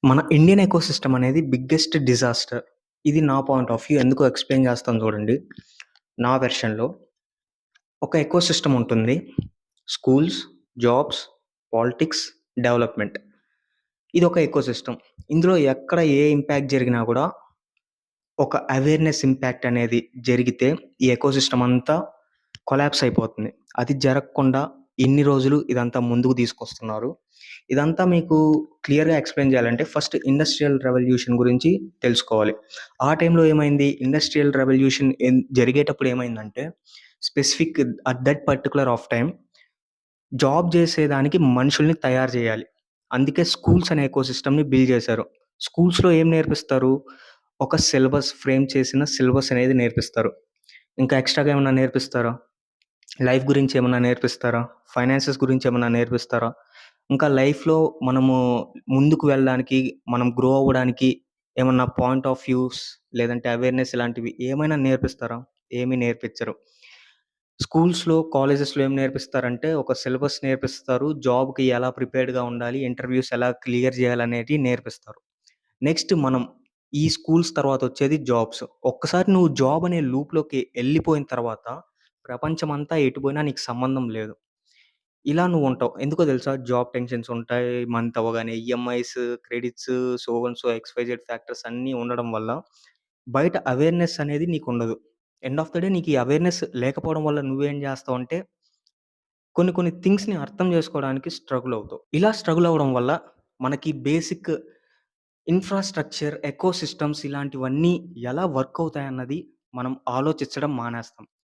మన Indian ecosystem అనేది biggest disaster. ఇది నా పాయింట్ ఆఫ్ వ్యూ. ఎందుకో ఎక్స్‌ప్లెయిన్ చేస్తాను చూడండి. నా వెర్షన్‌లో ఒక ఎకోసిస్టమ్ ఉంటుంది. Schools, jobs, politics, development. ఇదొక ఎకోసిస్టమ్. ఇందులో ఎక్కడ ఏ ఇంపాక్ట్ జరిగినా గూడా ఒక అవేర్‌నెస్ ఇంపాక్ట్ అనేది జరిగితే ఈ ఎకోసిస్టమ్ అంతా కొలాప్స్ అయిపోతుంది. అది జరగకుండా ఇన్ని రోజులు ఇదంతా ముందుకు తీసుకొస్తున్నారు. ఇదంతా మీకు క్లియర్‌గా ఎక్స్‌ప్లెయిన్ చేయాలంటే ఫస్ట్ ఇండస్ట్రియల్ రెవల్యూషన్ గురించి తెలుసుకోవాలి. ఆ టైంలో ఏమైంది? ఇండస్ట్రియల్ రెవల్యూషన్ జరిగేటప్పుడు ఏమైందంటే specific at that particular of time job చేసేదానికి మనుషుల్ని తయారు చేయాలి. అందుకే స్కూల్స్ అనే ఎకోసిస్టమ్‌ని బిల్డ్ చేశారు. స్కూల్స్‌లో ఏం నేర్పిస్తారు? ఒక సిలబస్ ఫ్రేమ్ చేసిన సిలబస్ అనేది నేర్పిస్తారు. ఇంకా ఎక్స్‌ట్రాగా ఏమన్నా నేర్పిస్తారా? లైఫ్ గురించి ఏమన్నా నేర్పిస్తారా? ఫైనాన్సెస్ గురించి ఏమన్నా నేర్పిస్తారా? ఇంకా లైఫ్‌లో మనము ముందుకు వెళ్ళడానికి, మనం గ్రో అవ్వడానికి ఏమన్నా పాయింట్ ఆఫ్ వ్యూస్ లేదంటే అవేర్‌నెస్ ఇలాంటివి ఏమైనా నేర్పిస్తారా? ఏమీ నేర్పించరు. స్కూల్స్‌లో, కాలేజెస్‌లో ఏం నేర్పిస్తారంటే ఒక సిలబస్ నేర్పిస్తారు. జాబ్‌కి ఎలా ప్రిపేర్డ్‌గా ఉండాలి, ఇంటర్వ్యూస్ ఎలా క్లియర్ చేయాలనేటివి నేర్పిస్తారు. నెక్స్ట్ మనం ఈ స్కూల్స్ తర్వాతొచ్చేది జాబ్స్. ఒక్కసారి నువ్వు జాబ్ అనే లూప్‌లోకి ఎళ్ళిపోయిన తర్వాత ప్రపంచమంతా ఎటు పోయినా నీకు సంబంధం లేదు. ఇలా నువ్వుంటావు. ఎందుకో తెలుసా? జాబ్ టెన్షన్స్ ఉంటాయి. మంత్ అవ్వగానే EMIs, credits, so and so xyz factors అన్నీ ఉండడం వల్ల బయట అవేర్‌నెస్ అనేది నీకుండదు. ఎండ్ ఆఫ్ ద డే నీకు ఈ అవేర్‌నెస్ లేకపోవడం వల్ల నువ్వేం చేస్తావంటే కొన్ని కొన్ని థింగ్స్‌ని అర్థం చేసుకోవడానికి స్ట్రగుల్ అవుతావు. ఇలా స్ట్రగుల్ అవ్వడం వల్ల మనకి బేసిక్ ఇన్‌ఫ్రాస్ట్రక్చర్, ఎకోసిస్టమ్స్ ఇలాంటివన్నీ ఎలా వర్క్ అవుతాయన్నది మనం ఆలోచించడం మానేస్తాం.